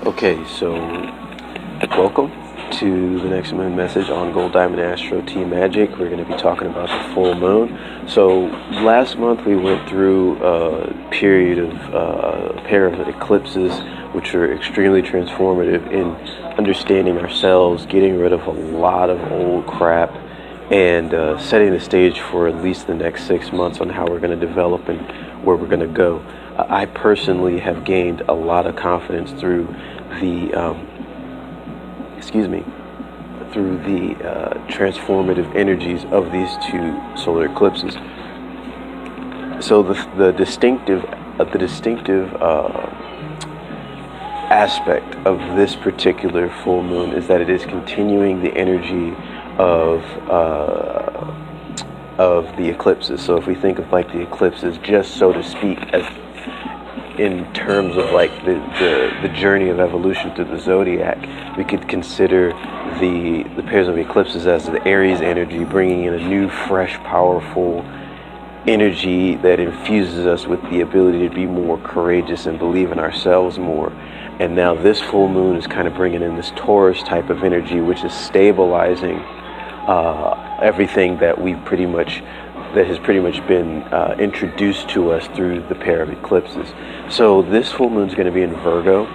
Okay, so welcome to the next moon message on Gold Diamond Astro Tea Magic. We're going to be talking about the full moon. So last month we went through a period of a pair of eclipses, which are extremely transformative in understanding ourselves, getting rid of a lot of old crap, and setting the stage for at least the next 6 months on how we're going to develop and where we're going to go. I personally have gained a lot of confidence through the transformative energies of these two solar eclipses. So the distinctive aspect of this particular full moon is that it is continuing the energy of the eclipses. So if we think of like the eclipses, just so to speak, as in terms of like the journey of evolution through the zodiac, we could consider the pairs of eclipses as the Aries energy, bringing in a new, fresh, powerful energy that infuses us with the ability to be more courageous and believe in ourselves more. And now this full moon is kind of bringing in this Taurus type of energy, which is stabilizing everything that has pretty much been introduced to us through the pair of eclipses. So this full moon is going to be in Virgo,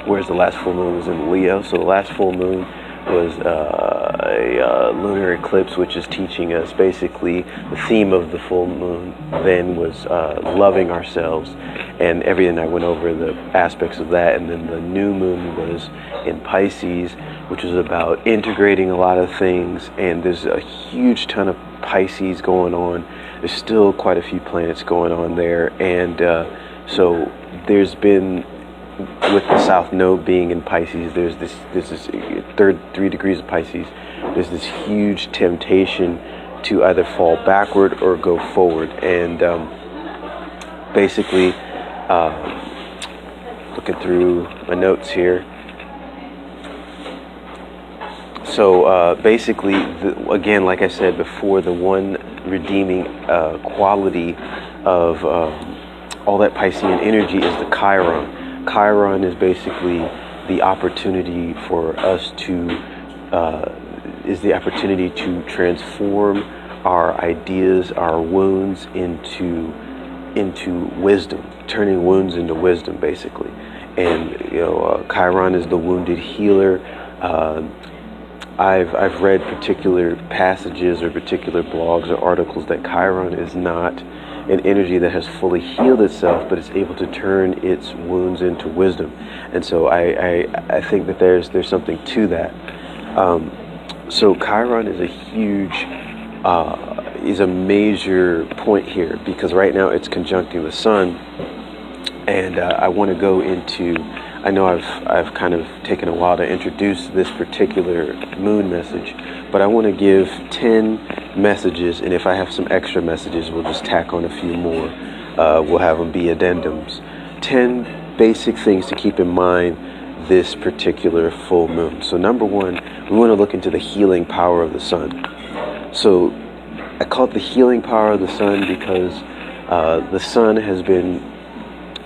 whereas the last full moon was in Leo. So the last full moon was a lunar eclipse, which is teaching us basically the theme of the full moon then was loving ourselves, and everything I went over the aspects of that. And then the new moon was in Pisces, which is about integrating a lot of things, and there's a huge ton of Pisces going on. There's still quite a few planets going on there, and so there's been, with the South Node being in Pisces, there's this 3 degrees of Pisces, there's this huge temptation to either fall backward or go forward. And basically, looking through my notes here, so basically, again, like I said before, the one redeeming quality of all that Piscean energy is the Chiron. Chiron is basically the opportunity for us to transform our ideas, our wounds into wisdom, turning wounds into wisdom, basically. And Chiron is the wounded healer. I've read particular passages or particular blogs or articles that Chiron is not an energy that has fully healed itself, but it's able to turn its wounds into wisdom. And so I think that there's something to that. So Chiron is a major point here, because right now it's conjuncting the sun, and I want to go into. I know I've kind of taken a while to introduce this particular moon message, but I want to give 10 messages, and if I have some extra messages, we'll just tack on a few more. We'll have them be addendums. 10 basic things to keep in mind this particular full moon. So number one, we want to look into the healing power of the sun. So I call it the healing power of the sun because the sun has been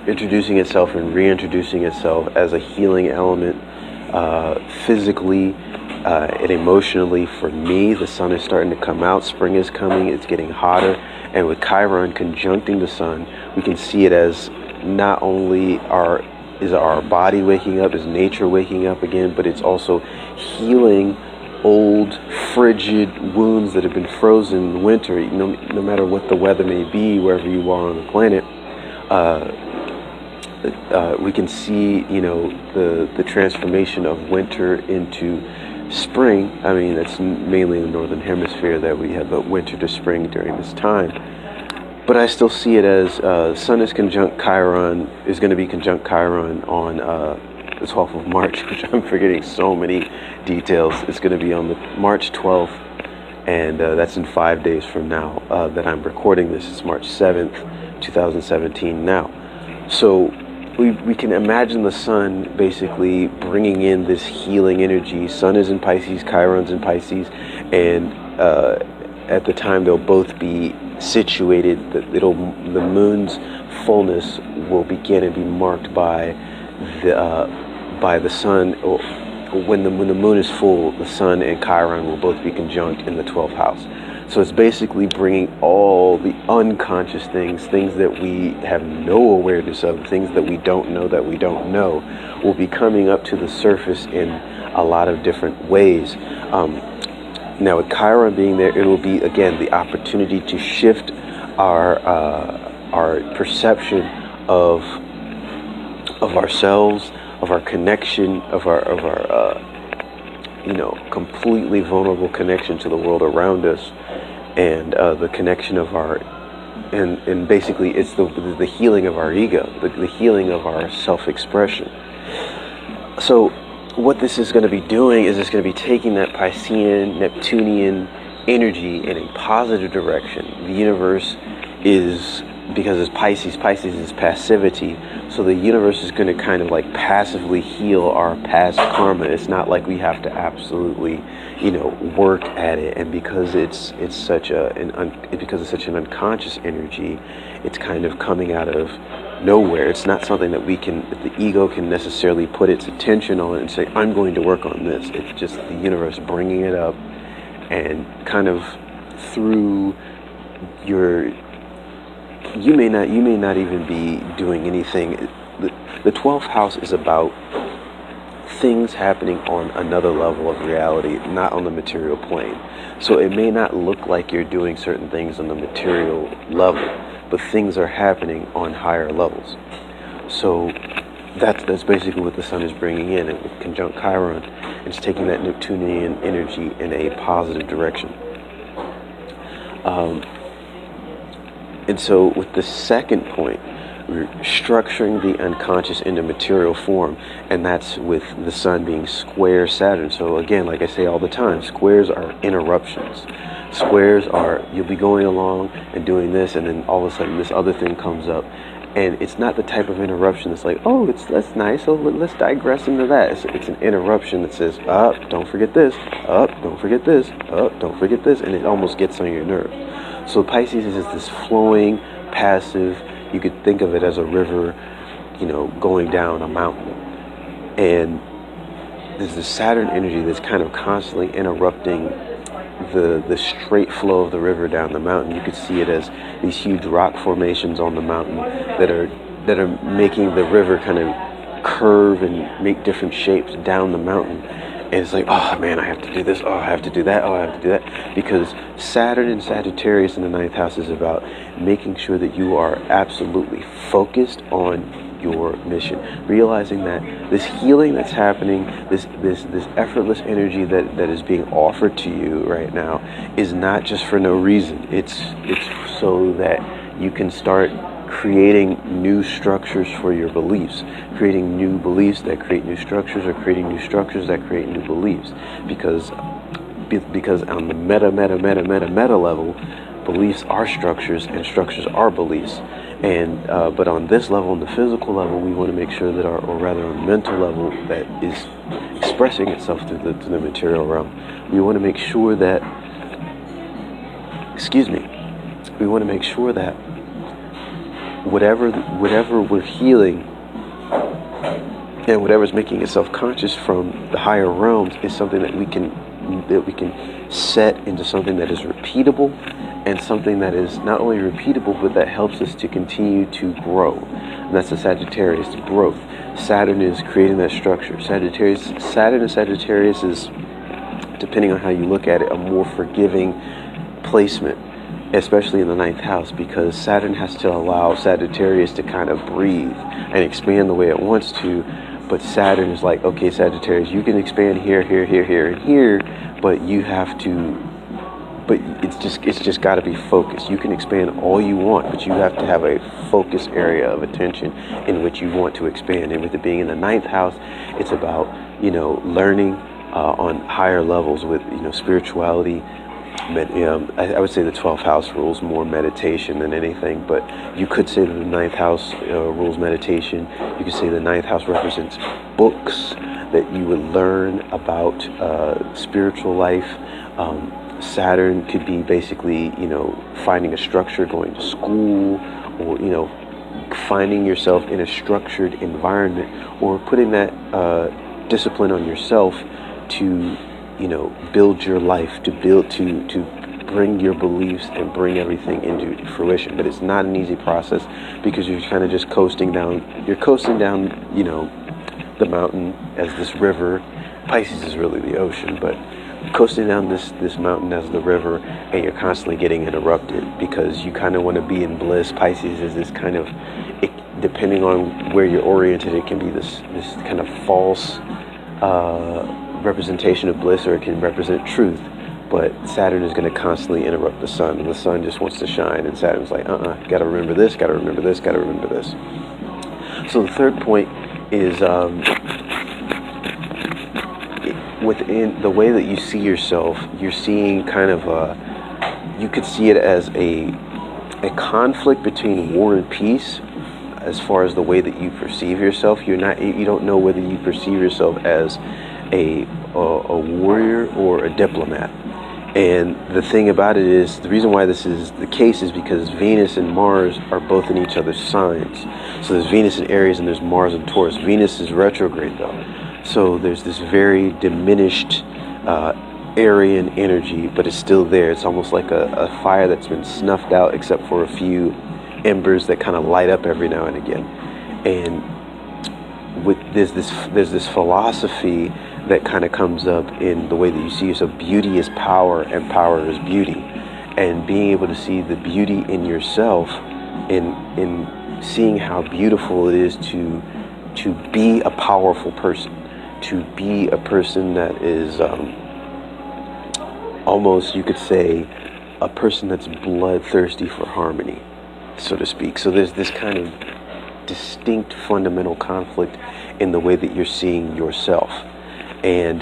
introducing itself and reintroducing itself as a healing element, physically and emotionally. For me, the sun is starting to come out. Spring is coming. It's getting hotter. And with Chiron conjuncting the sun, we can see it as not only our body waking up, is nature waking up again, but it's also healing old, frigid wounds that have been frozen in winter. No matter what the weather may be, wherever you are on the planet, we can see, the transformation of winter into spring. I mean, that's mainly in the northern hemisphere that we have the winter to spring during this time. But I still see it as Sun is going to be conjunct Chiron on the 12th of March, which I'm forgetting so many details. It's going to be on the March 12th, and that's in 5 days from now that I'm recording this. It's March 7th, 2017 now. So we can imagine the sun basically bringing in this healing energy. Sun is in Pisces, Chiron's in Pisces, and at the time they'll both be situated. The moon's fullness will begin and be marked by by the sun, or when the moon is full, the sun and Chiron will both be conjunct in the 12th house. So it's basically bringing all the unconscious things that we have no awareness of, things that we don't know, will be coming up to the surface in a lot of different ways. Now with Chiron being there, it will be, again, the opportunity to shift our perception of ourselves, of our connection, of our completely vulnerable connection to the world around us, and the connection of our, and basically it's the healing of our ego, the healing of our self-expression. So what this is going to be doing is it's going to be taking that Piscean, Neptunian energy in a positive direction. The universe is, because it's Pisces is passivity, so the universe is going to kind of like passively heal our past karma. It's not like we have to absolutely, work at it. And because it's such an unconscious energy, it's kind of coming out of nowhere. It's not something that the ego can necessarily put its attention on and say, I'm going to work on this. It's just the universe bringing it up, and kind of through you may not even be doing anything. The 12th house is about things happening on another level of reality, not on the material plane. So it may not look like you're doing certain things on the material level, but things are happening on higher levels. So that's basically what the sun is bringing in, and with conjunct Chiron, it's taking that Neptunian energy in a positive direction. And so with the second point, we're structuring the unconscious into material form, and that's with the sun being square Saturn. So again, like I say all the time, squares are interruptions. Squares are, you'll be going along and doing this, and then all of a sudden this other thing comes up. And it's not the type of interruption that's like, oh, that's nice, so let's digress into that. It's an interruption that says, don't forget this, don't forget this, don't forget this, and it almost gets on your nerve. So Pisces is this flowing, passive, you could think of it as a river, going down a mountain. And there's this Saturn energy that's kind of constantly interrupting the straight flow of the river down the mountain. You could see it as these huge rock formations on the mountain that are making the river kind of curve and make different shapes down the mountain. And it's like, oh man, I have to do this, oh I have to do that, oh I have to do that. Because Saturn and Sagittarius in the 9th house is about making sure that you are absolutely focused on your mission. Realizing that this healing that's happening, this effortless energy that is being offered to you right now is not just for no reason. It's so that you can start creating new structures for your beliefs, creating new beliefs that create new structures, or creating new structures that create new beliefs. Because on the meta level, beliefs are structures and structures are beliefs. And but on this level, on the physical level, we want to make sure that or rather on the mental level that is expressing itself through the material realm, we want to make sure that, we want to make sure that whatever we're healing and whatever's making itself conscious from the higher realms is something that we can set into something that is repeatable, and something that is not only repeatable but that helps us to continue to grow. And that's the Sagittarius, growth. Saturn is creating that structure. Saturn and Sagittarius is, depending on how you look at it, a more forgiving placement, especially in the 9th house, because Saturn has to allow Sagittarius to kind of breathe and expand the way it wants to. But Saturn is like, okay, Sagittarius, you can expand here, here, here, here, and here, but you have to, but it's just got to be focused. You can expand all you want, but you have to have a focus area of attention in which you want to expand. And with it being in the 9th house, it's about, learning on higher levels with, spirituality. I would say the 12th house rules more meditation than anything, but you could say that the 9th house rules meditation. You could say the 9th house represents books that you would learn about spiritual life. Saturn could be basically, finding a structure, going to school, or, finding yourself in a structured environment, or putting that discipline on yourself to, build your life, to bring your beliefs and bring everything into fruition. But it's not an easy process, because you're kind of just coasting down. You're coasting down, the mountain as this river. Pisces is really the ocean, but coasting down this mountain as the river, and you're constantly getting interrupted because you kind of want to be in bliss. Pisces is this kind of, depending on where you're oriented, it can be this kind of false representation of bliss, or it can represent truth. But Saturn is going to constantly interrupt the sun, and the sun just wants to shine, and Saturn's like, gotta remember this, gotta remember this, gotta remember this. So the third point is, within the way that you see yourself, you're seeing kind of you could see it as a conflict between war and peace. As far as the way that you perceive yourself, you don't know whether you perceive yourself as a warrior or a diplomat. And the thing about it is, the reason why this is the case is because Venus and Mars are both in each other's signs. So there's Venus in Aries and there's Mars in Taurus. Venus is retrograde though. So there's this very diminished Aryan energy, but it's still there. It's almost like a fire that's been snuffed out, except for a few embers that kind of light up every now and again. And there's this philosophy that kind of comes up in the way that you see yourself. Beauty is power, and power is beauty. And being able to see the beauty in yourself, in seeing how beautiful it is to be a powerful person, to be a person that is almost, you could say, a person that's bloodthirsty for harmony, so to speak. So there's this kind of distinct fundamental conflict in the way that you're seeing yourself. And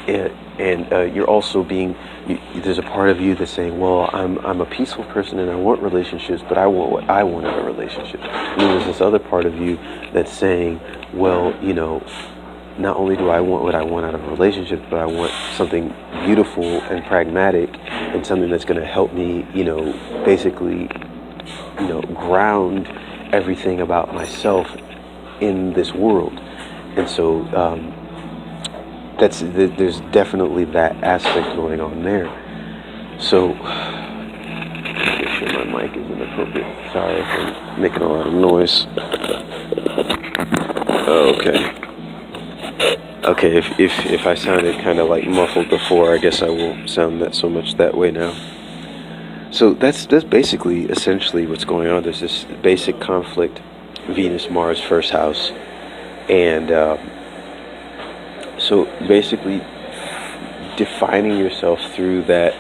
you're also there's a part of you that's saying, well, I'm a peaceful person and I want relationships, but I want what I want out of relationships. And then there's this other part of you that's saying, well, not only do I want what I want out of a relationship, but I want something beautiful and pragmatic, and something that's going to help me, basically, ground everything about myself in this world. And so there's definitely that aspect going on there. So make sure my mic is inappropriate. Sorry if I'm making a lot of noise. Okay, if I sounded kind of like muffled before, I guess I won't sound that so much that way now. So that's basically essentially what's going on. There's this basic conflict, Venus, Mars, first house. And so basically defining yourself through the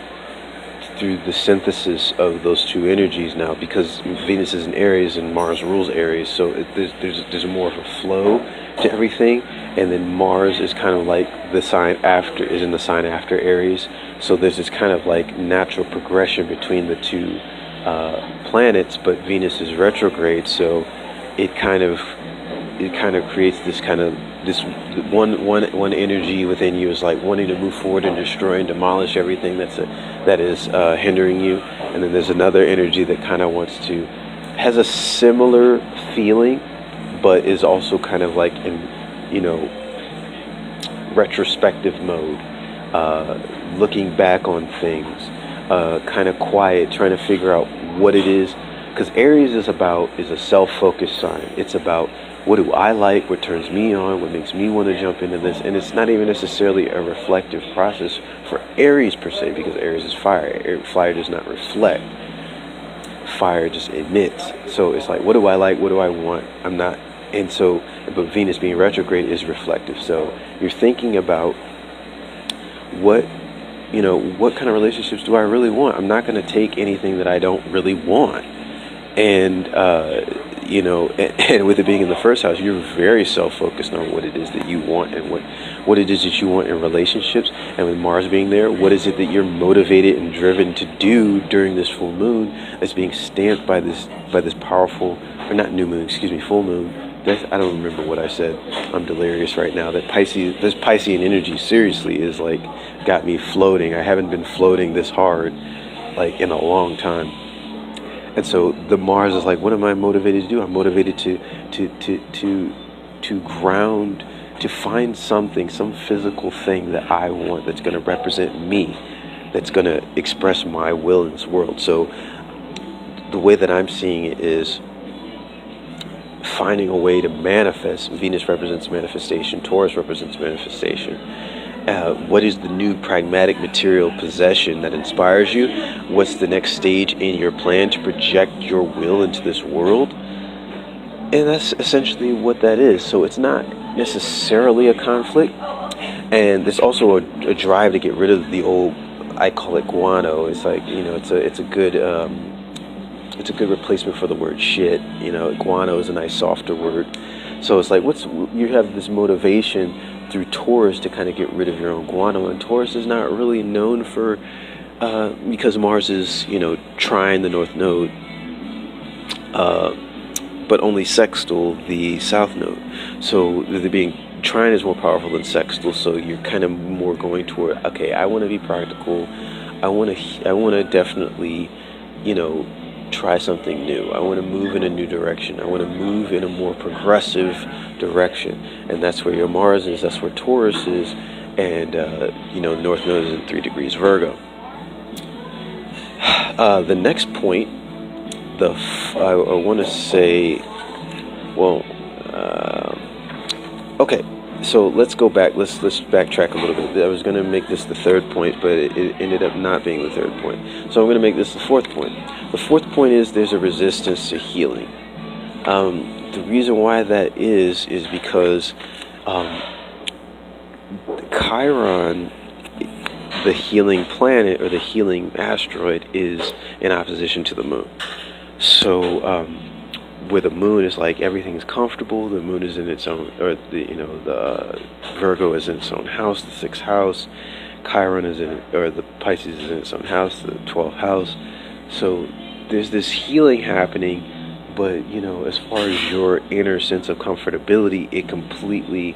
synthesis of those two energies now, because Venus is in Aries and Mars rules Aries, so there's more of a flow to everything. And then Mars is kind of like is in the sign after Aries, so there's this kind of like natural progression between the two planets. But Venus is retrograde, so it kind of creates this kind of one energy within you is like wanting to move forward and destroy and demolish everything that is hindering you. And then there's another energy that kind of has a similar feeling, but is also kind of like in retrospective mode, looking back on things, kind of quiet, trying to figure out what it is. Because Aries is a self-focused sign. It's about, what do I like, what turns me on, what makes me want to jump into this. And it's not even necessarily a reflective process for Aries per se, because Aries is fire. Fire does not reflect. Fire just emits. So it's like, what do I like, what do I want? But Venus being retrograde is reflective. So you're thinking about what kind of relationships do I really want? I'm not going to take anything that I don't really want. And and with it being in the first house, you're very self-focused on what it is that you want, and what it is that you want in relationships. And with Mars being there, what is it that you're motivated and driven to do during this full moon that's being stamped by this powerful, or not new moon, full moon. I don't remember what I said. I'm delirious right now. This Piscean energy seriously is like got me floating. I haven't been floating this hard like in a long time. And so the Mars is like, what am I motivated to do? I'm motivated to ground, to find something, some physical thing that I want that's going to represent me, that's going to express my will in this world. So the way that I'm seeing it is finding a way to manifest. Venus represents manifestation, Taurus represents manifestation. What is the new pragmatic material possession that inspires you? What's the next stage in your plan to project your will into this world? And that's essentially what that is. So it's not necessarily a conflict. And there's also a drive to get rid of the old, I call it guano. It's like, it's a good replacement for the word shit. Guano is a nice softer word. So it's like, you have this motivation through Taurus to kind of get rid of your own guano, and Taurus is not really known for, because Mars is, trine the North Node, but only sextile the South Node. So trine is more powerful than sextile, so you're kind of more going toward, okay, I want to be practical, I want to definitely, try something new. I want to move in a new direction. I want to move in a more progressive direction. And that's where your Mars is. That's where Taurus is. And, North Node is in 3 Virgo. The next point, I want to say, okay. So let's go back. Let's backtrack a little bit. I was going to make this the third point, but it ended up not being the third point. So I'm going to make this the fourth point. The fourth point is there's a resistance to healing. The reason why that is because Chiron, the healing planet or the healing asteroid, is in opposition to the moon. So where the moon is like everything's comfortable, the moon is in its own, or the Virgo is in its own house, the 6th house. Chiron is the Pisces is in its own house, the 12th house. So there's this healing happening, but as far as your inner sense of comfortability, it completely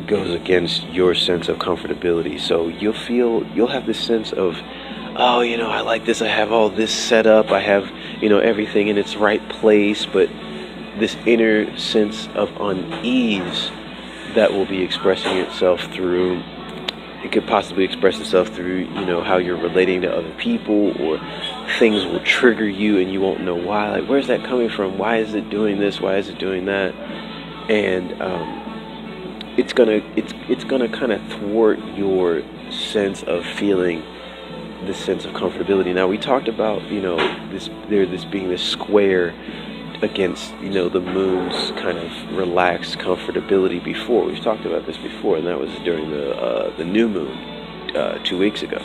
goes against your sense of comfortability. So you'll have this sense of, oh, I like this, I have all this set up, I have, everything in its right place, but this inner sense of unease that will be expressing itself through, it could possibly express itself through, how you're relating to other people, or things will trigger you and you won't know why. Like, where's that coming from? Why is it doing this? Why is it doing that? And it's gonna kind of thwart your sense of feeling this sense of comfortability. Now, we talked about this being this square against the moon's kind of relaxed comfortability before. We've talked about this before, and that was during the new moon 2 weeks ago.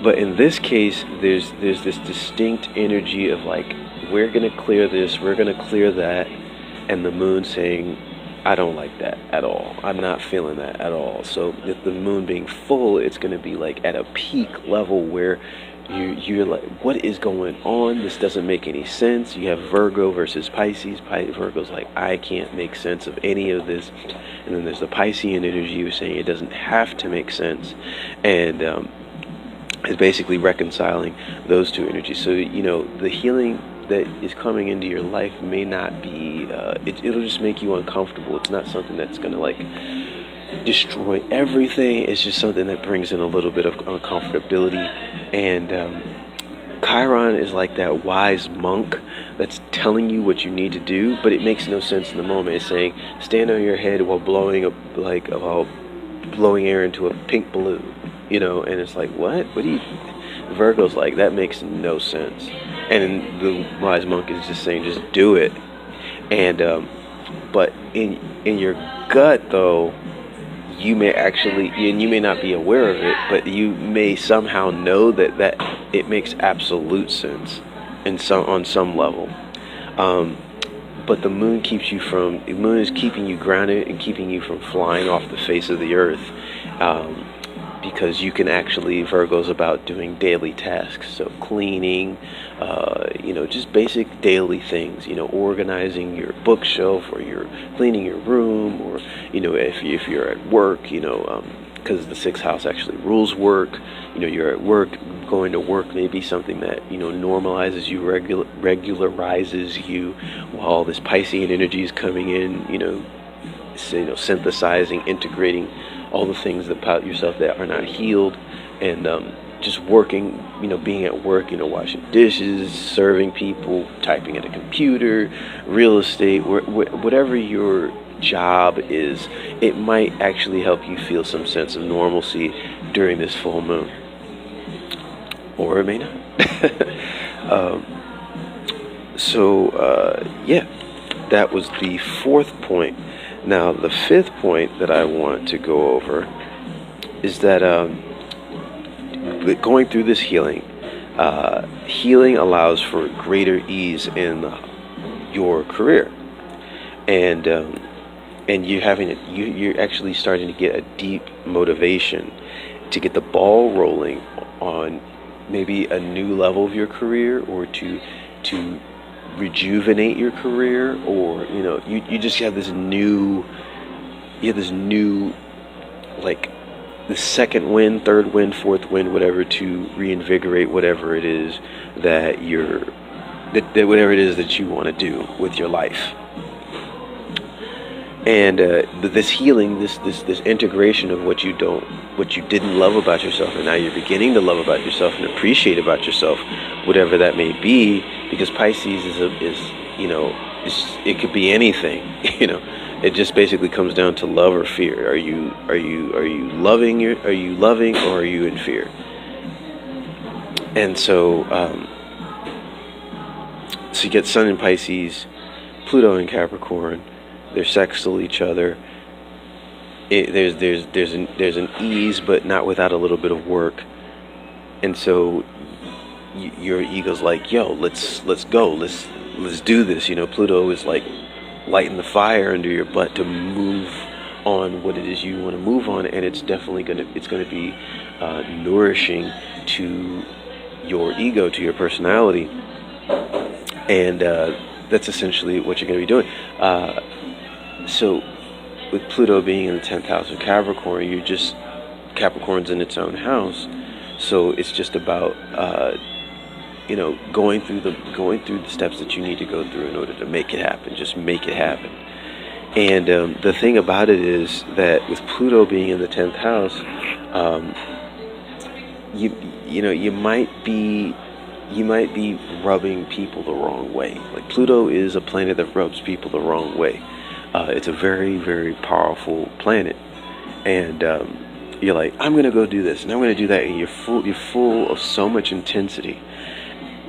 But in this case, there's this distinct energy of like, we're gonna clear this, we're gonna clear that, and the moon saying, I don't like that at all. I'm not feeling that at all. So with the moon being full, it's going to be like at a peak level where you're like, what is going on? This doesn't make any sense. You have Virgo versus Pisces. Virgo's like, I can't make sense of any of this. And then there's the Piscean energy who's saying it doesn't have to make sense. And it's basically reconciling those two energies. So, the healing that is coming into your life may not be, it'll just make you uncomfortable. It's not something that's going to like destroy everything. It's just something that brings in a little bit of uncomfortability. And Chiron is like that wise monk that's telling you what you need to do, but it makes no sense in the moment. It's saying, stand on your head while blowing air into a pink balloon, and it's like, what do you, Virgo's like, that makes no sense. And the wise monk is just saying, just do it. And but in your gut, though, you may actually, and you may not be aware of it, but you may somehow know that it makes absolute sense on some level. But the moon is keeping you grounded and keeping you from flying off the face of the earth. Because you can actually, Virgo's about doing daily tasks, so cleaning, just basic daily things, organizing your bookshelf, or you're cleaning your room, or, if you're at work, because the 6th house actually rules work, you're at work, going to work may be something that, normalizes you, regularizes you, while this Piscean energy is coming in, synthesizing, integrating all the things about yourself that are not healed, and just working, being at work, washing dishes, serving people, typing at a computer, real estate, whatever your job is, it might actually help you feel some sense of normalcy during this full moon, or it may not. Yeah, that was the fourth point. Now, the fifth point that I want to go over is that going through this healing allows for greater ease in your career, and you're actually starting to get a deep motivation to get the ball rolling on maybe a new level of your career, or to rejuvenate your career, or you just have this new like the second wind, third wind, fourth wind, whatever, to reinvigorate whatever it is that whatever it is that you want to do with your life. And this healing, this integration of what you didn't love about yourself, and now you're beginning to love about yourself and appreciate about yourself, whatever that may be, because Pisces it could be anything. It just basically comes down to love or fear. Are you loving, or are you in fear? And so you get Sun in Pisces, Pluto in Capricorn. They're sextile each other. There's an ease, but not without a little bit of work. And so your ego's like, yo, let's go, let's do this. Pluto is like lighting the fire under your butt to move on what it is you want to move on, and it's definitely gonna be nourishing to your ego, to your personality, and that's essentially what you're going to be doing. So with Pluto being in the 10th house of Capricorn, Capricorn's in its own house, so it's just about going through the steps that you need to go through in order to make it happen. Just make it happen. And the thing about it is that with Pluto being in the 10th house, you might be rubbing people the wrong way. Like, Pluto is a planet that rubs people the wrong way. It's a very, very powerful planet, and you're like, I'm gonna go do this and I'm gonna do that, and you're full of so much intensity,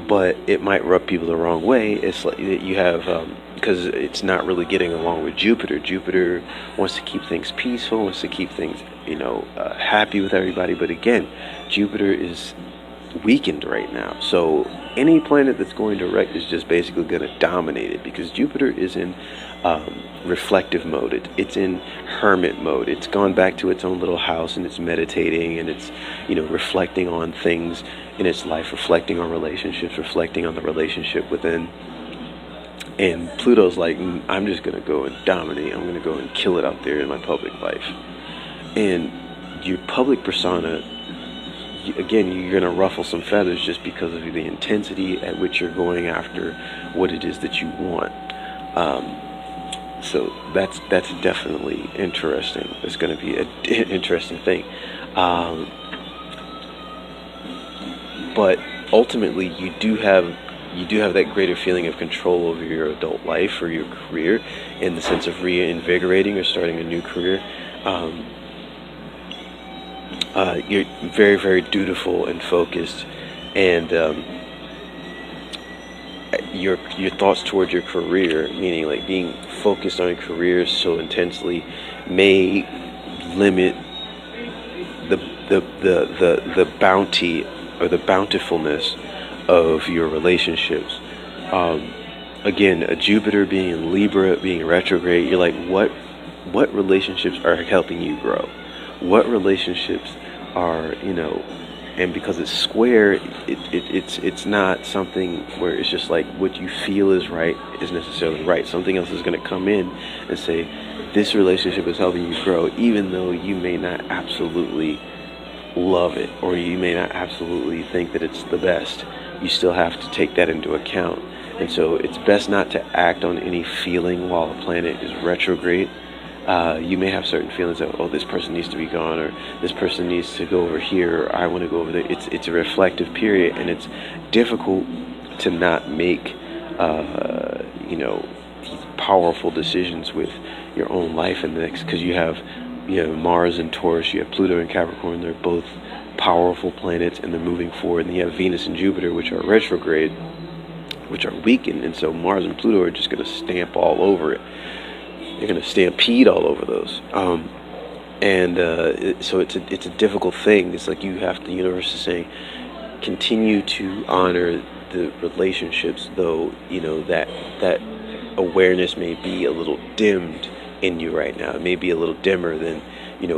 but it might rub people the wrong way. It's like you have because it's not really getting along with Jupiter. Jupiter wants to keep things peaceful, wants to keep things happy with everybody, but again, Jupiter is weakened right now, so any planet that's going direct is just basically going to dominate it, because Jupiter is in reflective mode. It's in hermit mode. It's gone back to its own little house, and it's meditating, and it's reflecting on things in its life, reflecting on relationships, reflecting on the relationship within. And Pluto's like, I'm just going to go and dominate. I'm going to go and kill it out there in my public life. And your public persona, again, you're going to ruffle some feathers just because of the intensity at which you're going after what it is that you want. So that's definitely interesting. It's going to be an interesting thing. But ultimately, you do have that greater feeling of control over your adult life or your career, in the sense of reinvigorating or starting a new career. You're very, very dutiful and focused, and your thoughts towards your career, meaning like being focused on your career so intensely, may limit the bounty or the bountifulness of your relationships. Again, a Jupiter being in Libra, being retrograde, you're like, what relationships are helping you grow? What relationships are, and because it's square, it's not something where it's just like what you feel is right is necessarily right. Something else is going to come in and say, this relationship is helping you grow, even though you may not absolutely love it, or you may not absolutely think that it's the best. You still have to take that into account. And so it's best not to act on any feeling while a planet is retrograde. You may have certain feelings of, oh, this person needs to be gone, or this person needs to go over here, or I want to go over there. It's a reflective period, and it's difficult to not make these powerful decisions with your own life in the next, because you have Mars and Taurus, you have Pluto and Capricorn. They're both powerful planets, and they're moving forward. And you have Venus and Jupiter, which are retrograde, which are weakened, and so Mars and Pluto are just going to stamp all over it. They're going to stampede all over those, so it's a difficult thing. It's like the universe is saying, continue to honor the relationships, though that awareness may be a little dimmed in you right now. It may be a little dimmer than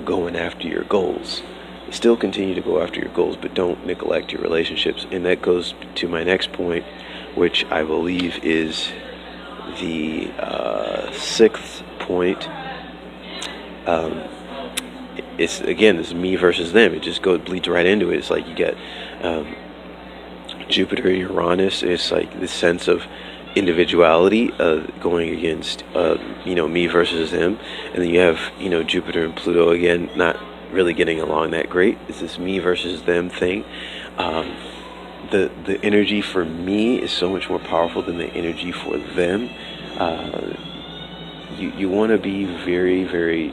going after your goals. Still continue to go after your goals, but don't neglect your relationships. And that goes to my next point, which I believe is the sixth point. It's again, this is me versus them. It just bleeds right into it. It's like you get Jupiter and Uranus. It's like this sense of individuality going against me versus them, and then you have Jupiter and Pluto again not really getting along that great. It's this me versus them thing. The energy for me is so much more powerful than the energy for them. You want to be very, very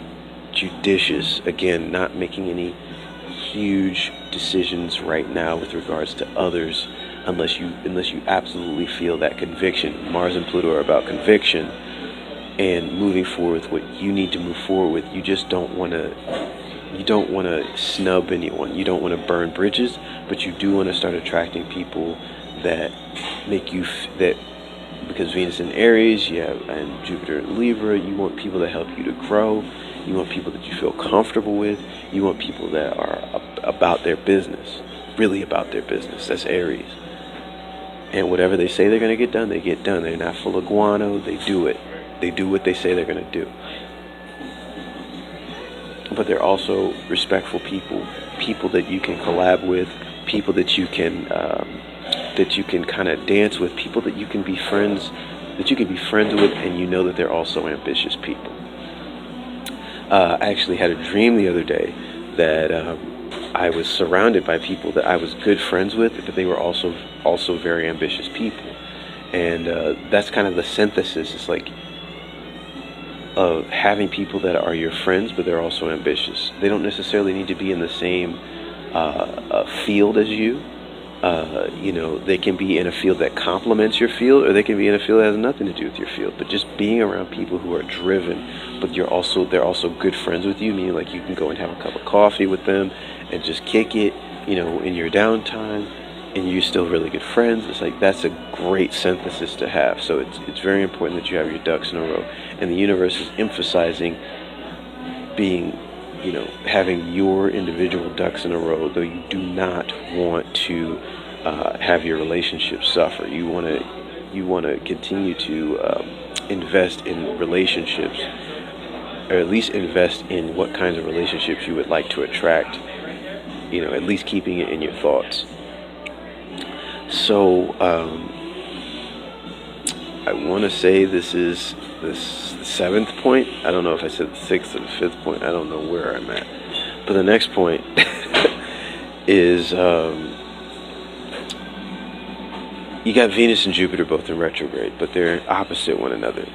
judicious, again, not making any huge decisions right now with regards to others, unless you absolutely feel that conviction. Mars and Pluto are about conviction and moving forward with what you need to move forward with. You just don't want to snub anyone. You don't want to burn bridges, but you do want to start attracting people that make you because Venus in Aries, and Jupiter in Libra, you want people that help you to grow. You want people that you feel comfortable with. You want people that are about their business, really about their business. That's Aries. And whatever they say they're going to get done, they get done. They're not full of guano. They do it. They do what they say they're going to do. But they're also respectful people that you can collab with, people that you can kind of dance with, people that you can be friends with, and you know that they're also ambitious people. I actually had a dream the other day that I was surrounded by people that I was good friends with, but they were also very ambitious people, and that's kind of the synthesis. It's like of having people that are your friends, but they're also ambitious. They don't necessarily need to be in the same field as you. They can be in a field that complements your field, or they can be in a field that has nothing to do with your field. But just being around people who are driven, but they're also good friends with you, meaning like you can go and have a cup of coffee with them and just kick it, in your downtime, and you're still really good friends. It's like that's a great synthesis to have. So it's very important that you have your ducks in a row, and the universe is emphasizing being, having your individual ducks in a row, though you do not want to have your relationship suffer. You want to continue to invest in relationships, or at least invest in what kinds of relationships you would like to attract, at least keeping it in your thoughts. So I want to say this is the seventh point. I don't know if I said the sixth or the fifth point. I don't know where I'm at. But the next point is you got Venus and Jupiter both in retrograde, but they're opposite one another.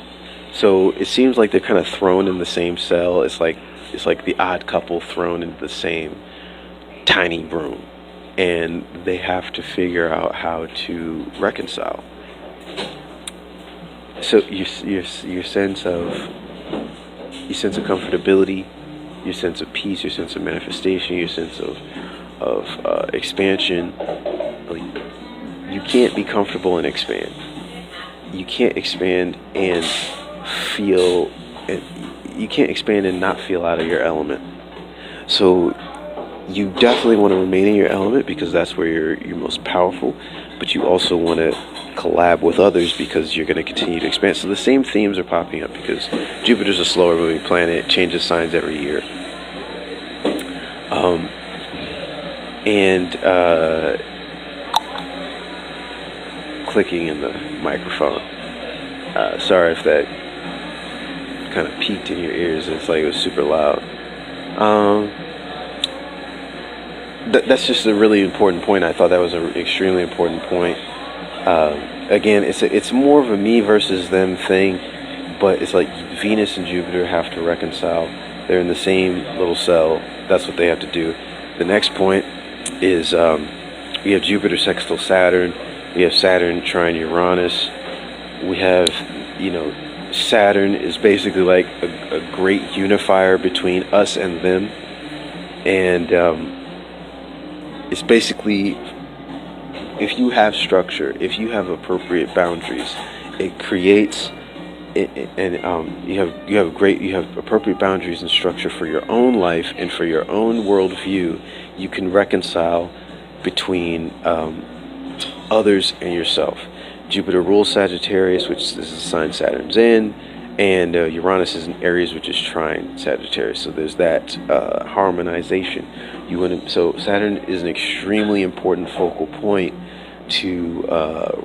So it seems like they're kind of thrown in the same cell. It's like the odd couple thrown into the same tiny room, and they have to figure out how to reconcile. So your sense of comfortability, your sense of peace, your sense of manifestation, your sense of expansion. You can't be comfortable and expand. You can't expand and feel. You can't expand and not feel out of your element. So you definitely want to remain in your element because that's where you're most powerful. But you also want to collab with others because you're going to continue to expand. So the same themes are popping up because Jupiter's a slower moving planet. It changes signs every year. And clicking in the microphone. Sorry if that kind of peaked in your ears. It's like it was super loud. That's just a really important point. I thought that was an extremely important point. Again, it's more of a me versus them thing, but it's like Venus and Jupiter have to reconcile. They're in the same little cell. That's what they have to do. The next point is we have Jupiter sextile Saturn. We have Saturn trine Uranus. We have, Saturn is basically like a great unifier between us and them. And it's basically, if you have structure, if you have appropriate boundaries, it creates you have appropriate boundaries and structure for your own life and for your own worldview. You can reconcile between others and yourself. Jupiter rules Sagittarius, which is the sign Saturn's in, and Uranus is in Aries, which is trine Sagittarius. So there's that harmonization. So Saturn is an extremely important focal point to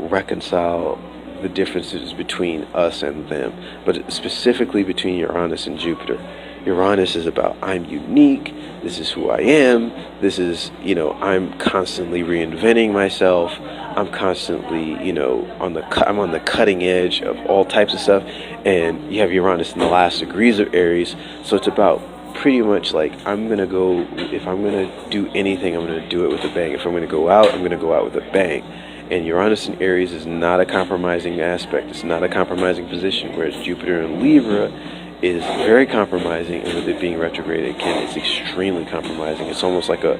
reconcile the differences between us and them, but specifically between Uranus and Jupiter. Uranus is about, I'm unique, this is who I am, this is, I'm constantly reinventing myself, I'm constantly, I'm on the cutting edge of all types of stuff. And you have Uranus in the last degrees of Aries, so it's about pretty much like, if I'm going to do anything, I'm going to do it with a bang. If I'm going to go out, I'm going to go out with a bang. And Uranus in Aries is not a compromising aspect. It's not a compromising position, whereas Jupiter in Libra is very compromising, and with it being retrograde, again, it's extremely compromising. It's almost like a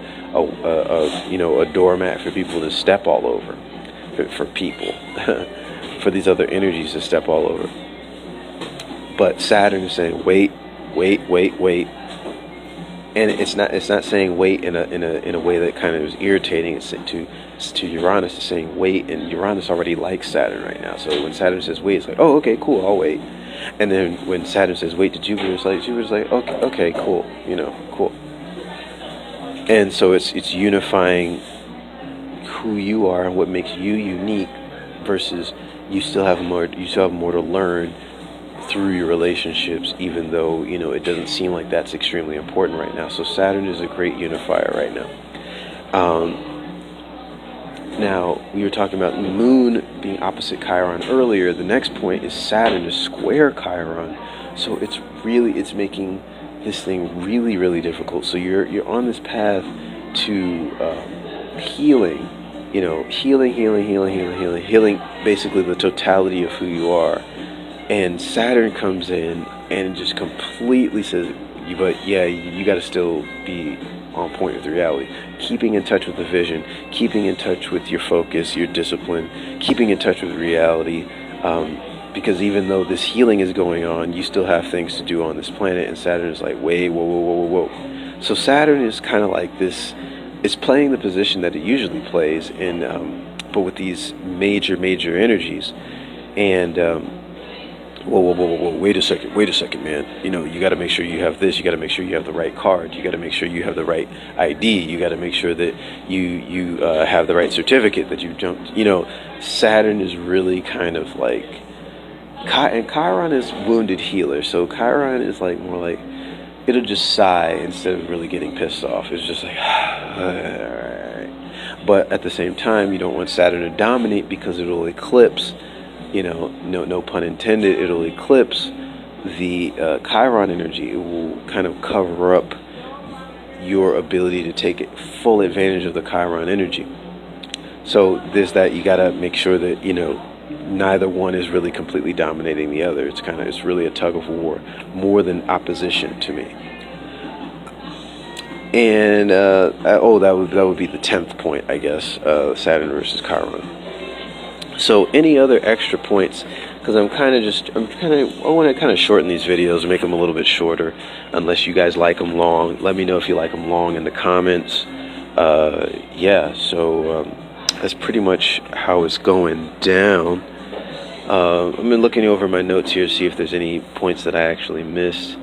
doormat for people to step all over, for people, for these other energies to step all over. But Saturn is saying wait, and it's not saying wait in a way that kind of is irritating. It's to Uranus, it's saying wait, and Uranus already likes Saturn right now. So when Saturn says wait, it's like, oh, okay, cool, I'll wait. And then when Saturn says wait to Jupiter, Jupiter's like, okay, cool, cool. And so it's unifying who you are and what makes you unique, versus you still have more to learn through your relationships, even though it doesn't seem like that's extremely important right now. So Saturn is a great unifier right now. Now, we were talking about the moon being opposite Chiron earlier. The next point is Saturn is square Chiron. So it's making this thing really, really difficult. So you're on this path to healing, healing basically the totality of who you are. And Saturn comes in and just completely says, you got to still be on point with reality, keeping in touch with the vision, keeping in touch with your focus, your discipline, keeping in touch with reality, because even though this healing is going on, you still have things to do on this planet. And Saturn is like, wait, whoa. So Saturn is kind of like this, it's playing the position that it usually plays, but with these major energies. And whoa, wait a second, man. You got to make sure you have this. You got to make sure you have the right card. You got to make sure you have the right ID. You got to make sure that you have the right certificate, that you don't, Saturn is really kind of like, and Chiron is wounded healer. So Chiron is like more like, it'll just sigh instead of really getting pissed off. It's just like, alright. But at the same time, you don't want Saturn to dominate, because it'll eclipse, no pun intended, it'll eclipse the Chiron energy. It will kind of cover up your ability to take full advantage of the Chiron energy. So there's that. You got to make sure that, neither one is really completely dominating the other. It's really a tug of war, more than opposition to me. And that would be the 10th point, I guess, Saturn versus Chiron. So any other extra points, because I want to kind of shorten these videos and make them a little bit shorter, unless you guys like them long. Let me know if you like them long in the comments. So that's pretty much how it's going down. I've been looking over my notes here to see if there's any points that I actually missed.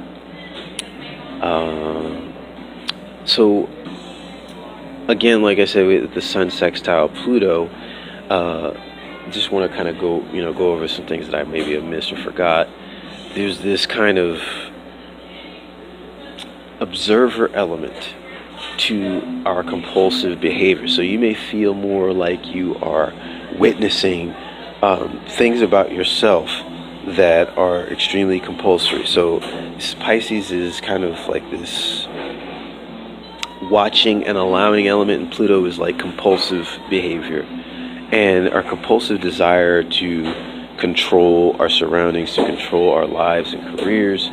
again, like I said, with the Sun sextile Pluto, just want to kind of go over some things that I maybe have missed or forgot. There's this kind of observer element to our compulsive behavior. So you may feel more like you are witnessing things about yourself that are extremely compulsory. So Pisces is kind of like this watching and allowing element, and Pluto is like compulsive behavior. And our compulsive desire to control our surroundings, to control our lives and careers.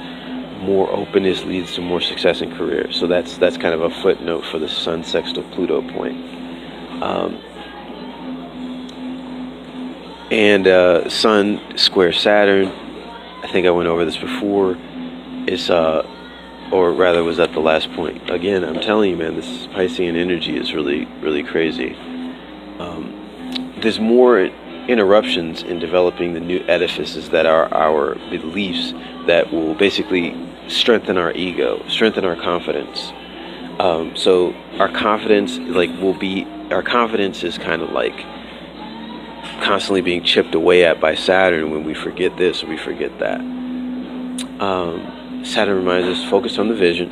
More openness leads to more success in career. So that's kind of a footnote for the Sun sextile Pluto point. And Sun square Saturn, I think I went over this before, is or rather was at the last point. Again, I'm telling you, man, this Piscean energy is really, really crazy. There's more interruptions in developing the new edifices that are our beliefs that will basically strengthen our ego, strengthen our confidence. So our confidence, our confidence is kind of like constantly being chipped away at by Saturn when we forget this or we forget that. Saturn reminds us, focus on the vision.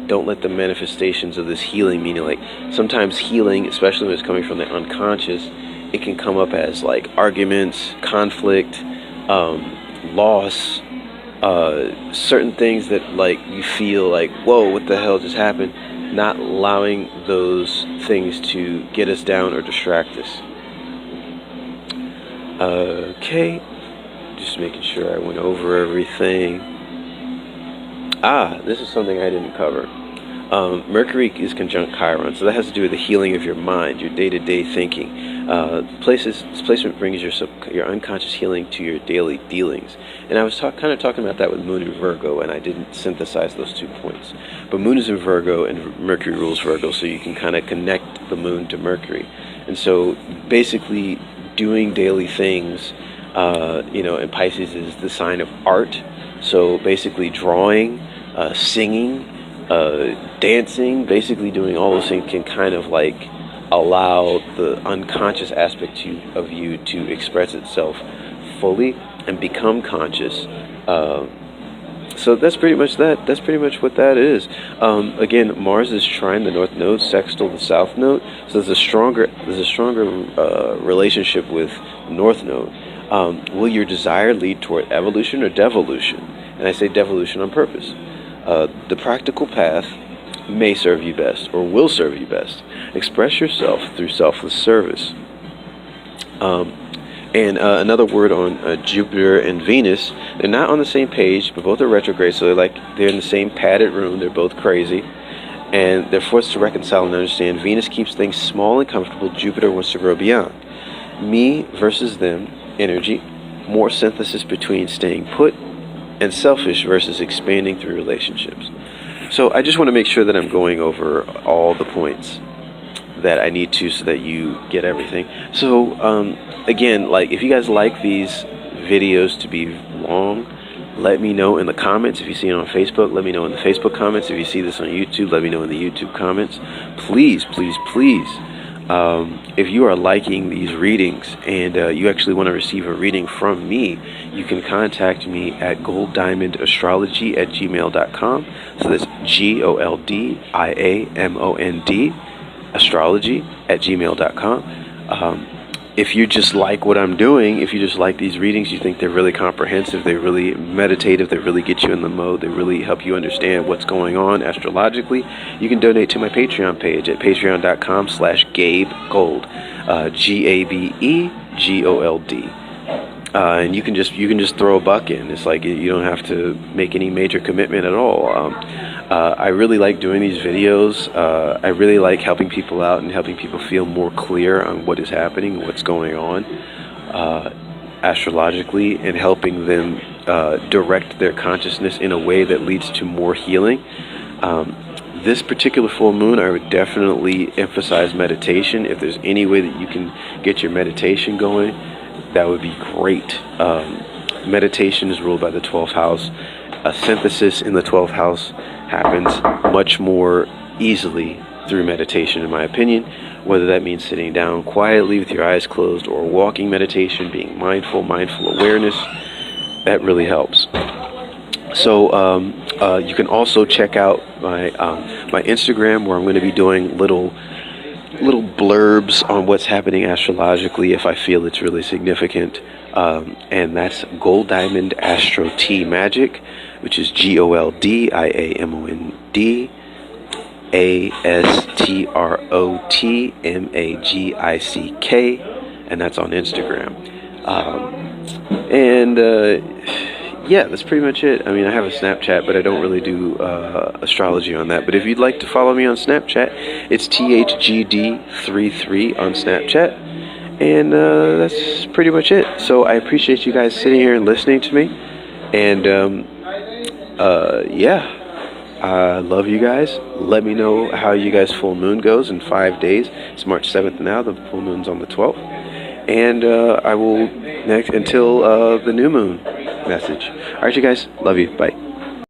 Don't let the manifestations of this healing, meaning like sometimes healing, especially when it's coming from the unconscious, it can come up as like arguments, conflict, loss, certain things that like you feel like, whoa, what the hell just happened? Not allowing those things to get us down or distract us. Okay, just making sure I went over everything. This is something I didn't cover. Mercury is conjunct Chiron, so that has to do with the healing of your mind, your day-to-day thinking. This placement brings your unconscious healing to your daily dealings. And I was kind of talking about that with Moon and Virgo, and I didn't synthesize those 2 points. But Moon is in Virgo, and Mercury rules Virgo, so you can kind of connect the Moon to Mercury. And so basically doing daily things, and Pisces is the sign of art. So basically drawing, singing, dancing, basically doing all those things can kind of like allow the unconscious aspect of you to express itself fully and become conscious. So that's pretty much that. That's pretty much what that is. Again, Mars is trine the North Node, sextile the South Node. So there's a stronger relationship with North Node. Will your desire lead toward evolution or devolution? And I say devolution on purpose. The practical path may serve you best, or will serve you best. Express yourself through selfless service. And another word on Jupiter and Venus. They're not on the same page, but both are retrograde, so they're in the same padded room. They're both crazy, and they're forced to reconcile and understand. Venus keeps things small and comfortable. Jupiter wants to grow beyond. Me versus them energy. More synthesis between staying put and selfish versus expanding through relationships. So I just want to make sure that I'm going over all the points that I need to so that you get everything. So again, like if you guys like these videos to be long, let me know in the comments. If you see it on Facebook, let me know in the Facebook comments. If you see this on YouTube, let me know in the YouTube comments. Please, please, please, if you are liking these readings and you actually want to receive a reading from me, you can contact me at golddiamondastrology@gmail.com. So that's GOLDIAMOND astrology@gmail.com. If you just like what I'm doing, if you just like these readings, you think they're really comprehensive, they're really meditative, they really get you in the mode, they really help you understand what's going on astrologically, you can donate to my Patreon page at patreon.com/GabeGold, GABEGOLD. And you can just throw a buck in. It's like you don't have to make any major commitment at all. I really like doing these videos. I really like helping people out and helping people feel more clear on what is happening and what's going on astrologically, and helping them direct their consciousness in a way that leads to more healing. This particular full moon, I would definitely emphasize meditation. If there's any way that you can get your meditation going, that would be great. Meditation is ruled by the 12th house. A synthesis in the 12th house happens much more easily through meditation, in my opinion, whether that means sitting down quietly with your eyes closed or walking meditation, being mindful awareness. That really helps. So you can also check out my my Instagram, where I'm going to be doing little blurbs on what's happening astrologically if I feel it's really significant. And that's Gold Diamond Astro T Magic, which is GoldDiamondAstrotMagick, and that's on Instagram. Yeah, that's pretty much it. I mean, I have a Snapchat, but I don't really do astrology on that. But if you'd like to follow me on Snapchat, it's THGD33 on Snapchat. And that's pretty much it. So I appreciate you guys sitting here and listening to me. And yeah, I love you guys. Let me know how you guys' full moon goes in 5 days. It's March 7th now. The full moon's on the 12th. And I will until the new moon message. All right, you guys. Love you. Bye.